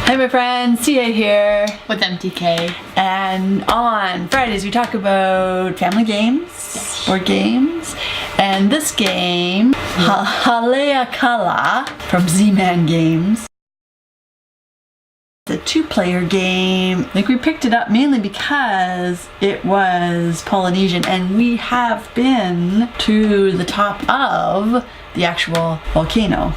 Hi my friends, CA here with MTK. And on Fridays we talk about family games, board games, and this game, Haleakala from Z-Man Games. It's a two-player game. I think we picked it up mainly because it was Polynesian and we have been to the top of the actual volcano.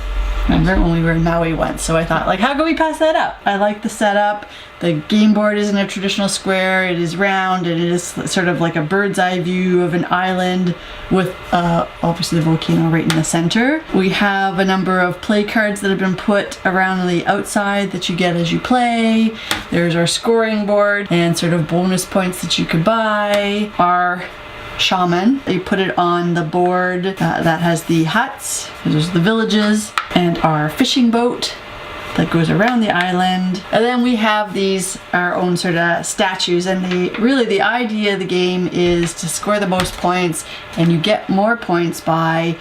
Remember when we were in Maui once, so I thought, like, how can we pass that up? I like the setup. The game board isn't a traditional square, it is round and it is sort of like a bird's eye view of an island with obviously the volcano right in the center. We have a number of play cards that have been put around the outside that you get as you play. There's our scoring board and sort of bonus points that you could buy. Our shaman, you put it on the board that has the huts, those are the villages, and our fishing boat that goes around the island. And then we have these, our own sort of statues, and really the idea of the game is to score the most points, and you get more points by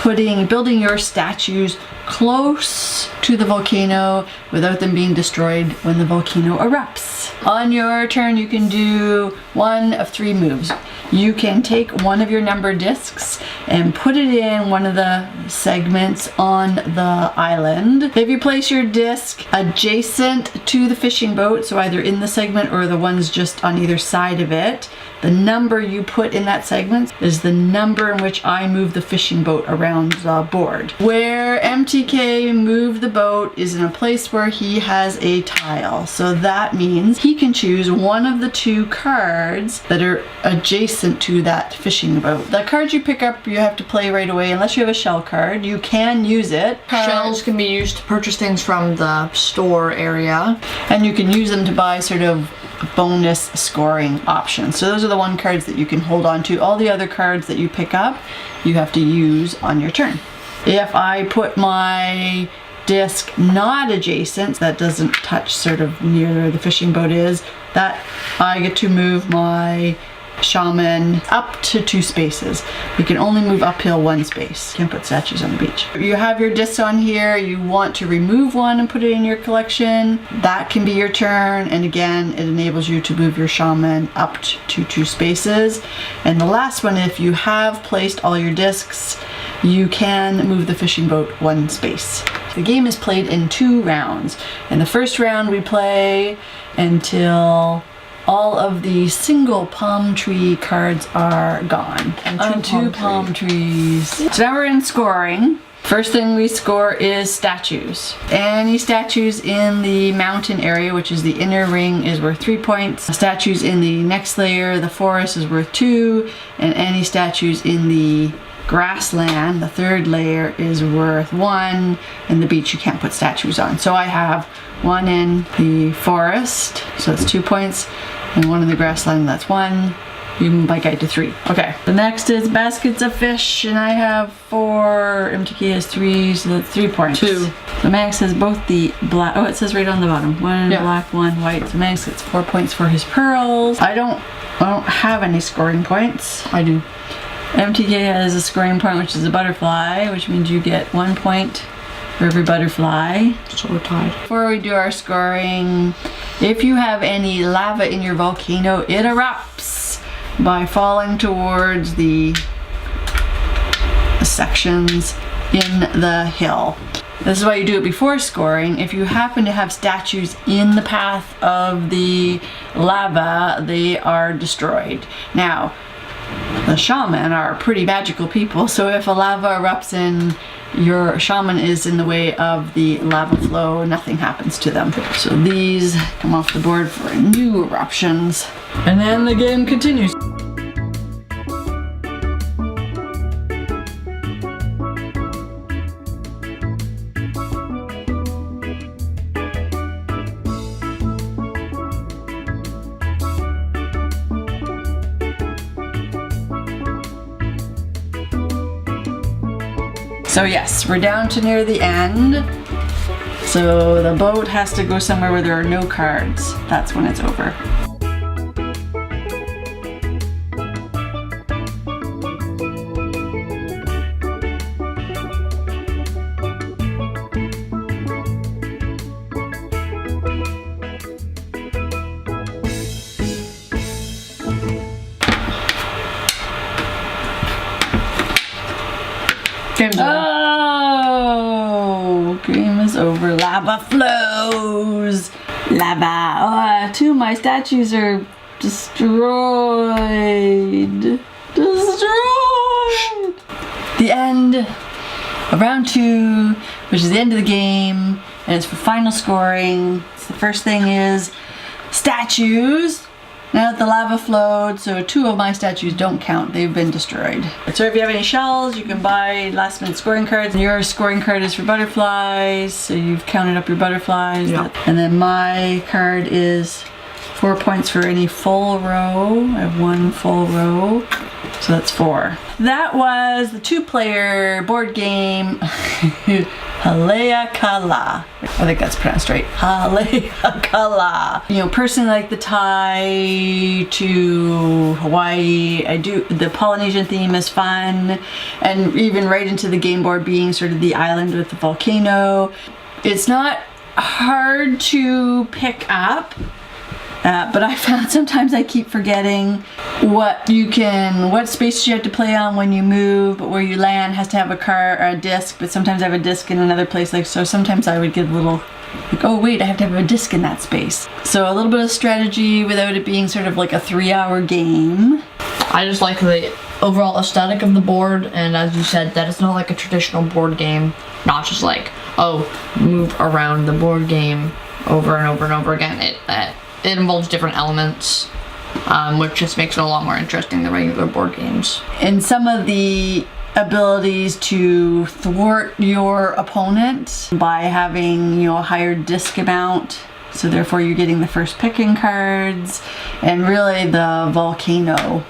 building your statues close to the volcano without them being destroyed when the volcano erupts. On your turn you can do one of three moves. You can take one of your number discs and put it in one of the segments on the island. If you place your disc adjacent to the fishing boat, so either in the segment or the ones just on either side of it, the number you put in that segment is the number in which I move the fishing boat around the board. Where MTK moved the boat is in a place where he has a tile. So that means he can choose one of the two cards that are adjacent to that fishing boat. The cards you pick up you have to play right away unless you have a shell card. You can use it. Shells can be used to purchase things from the store area. And you can use them to buy sort of bonus scoring options. So those are the one cards that you can hold on to. All the other cards that you pick up you have to use on your turn. If I put my disc not adjacent, that doesn't touch sort of near where the fishing boat is, that I get to move my shaman up to 2 spaces. You can only move uphill 1 space. You can't put statues on the beach. You have your discs on here, you want to remove one and put it in your collection, that can be your turn, and again it enables you to move your shaman up to 2 spaces. And the last one, if you have placed all your discs, you can move the fishing boat 1 space. The game is played in 2 rounds. In the first round we play until all of the single palm tree cards are gone. And two palm trees. So now we're in scoring. First thing we score is statues. Any statues in the mountain area, which is the inner ring, is worth 3 points. Statues in the next layer, the forest, is worth 2. And any statues in the grassland, the third layer, is worth 1. And the beach you can't put statues on. So I have 1 in the forest, so that's 2 points, and 1 in the grassland, that's 1. You move my guide to 3. Okay, the next is baskets of fish, and I have 4. MTK has 3, so that's 3 points. 2. So Max has both the black, it says right on the bottom, 1 black, 1 white. So Max gets 4 points for his pearls. I don't have any scoring points. I do. MTK has a scoring point, which is a butterfly, which means you get 1 point for every butterfly. So we're tied. Before we do our scoring, if you have any lava in your volcano, it erupts by falling towards the sections in the hill. This is why you do it before scoring. If you happen to have statues in the path of the lava, they are destroyed. Now, the shaman are pretty magical people, so if a lava erupts and your shaman is in the way of the lava flow, nothing happens to them. So these come off the board for new eruptions. And then the game continues. So yes, we're down to near the end. So the boat has to go somewhere where there are no cards. That's when it's over. Game's over. Oh, game is over. Lava flows. Lava. Oh, 2 of my statues are destroyed. Destroyed. The end of round 2, which is the end of the game, and it's for final scoring. So the first thing is statues. Now that the lava flowed, so 2 of my statues don't count. They've been destroyed. So if you have any shells, you can buy last minute scoring cards. And your scoring card is for butterflies, so you've counted up your butterflies. Yeah. And then my card is 4 points for any full row. I have 1 full row, so that's 4. That was the 2-player board game Haleakala. I think that's pronounced right. Haleakala. You know, personally like the tie to Hawaii. The Polynesian theme is fun, and even right into the game board being sort of the island with the volcano. It's not hard to pick up. But I found sometimes I keep forgetting what spaces you have to play on when you move, but where you land has to have a car or a disc, but sometimes I have a disc in another place, like, so sometimes I would get a little, like, oh wait, I have to have a disc in that space. So a little bit of strategy without it being sort of like a 3-hour game. I just like the overall aesthetic of the board, and as you said, that it's not like a traditional board game, not just like, oh, move around the board game over and over and over again. It involves different elements, which just makes it a lot more interesting than regular board games. And some of the abilities to thwart your opponent by having, a higher disc amount, so therefore you're getting the first picking cards, and really the volcano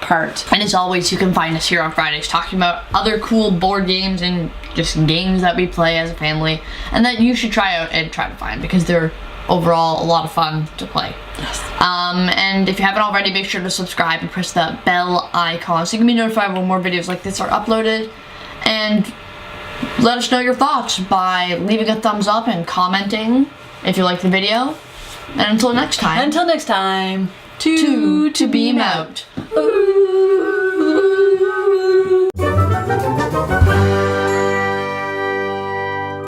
part. And as always, you can find us here on Fridays talking about other cool board games and just games that we play as a family, and that you should try out and try to find, because they're overall a lot of fun to play. Yes. And if you haven't already, make sure to subscribe and press the bell icon so you can be notified when more videos like this are uploaded. And let us know your thoughts by leaving a thumbs up and commenting if you like the video. And until next time. To beam out. Ooh.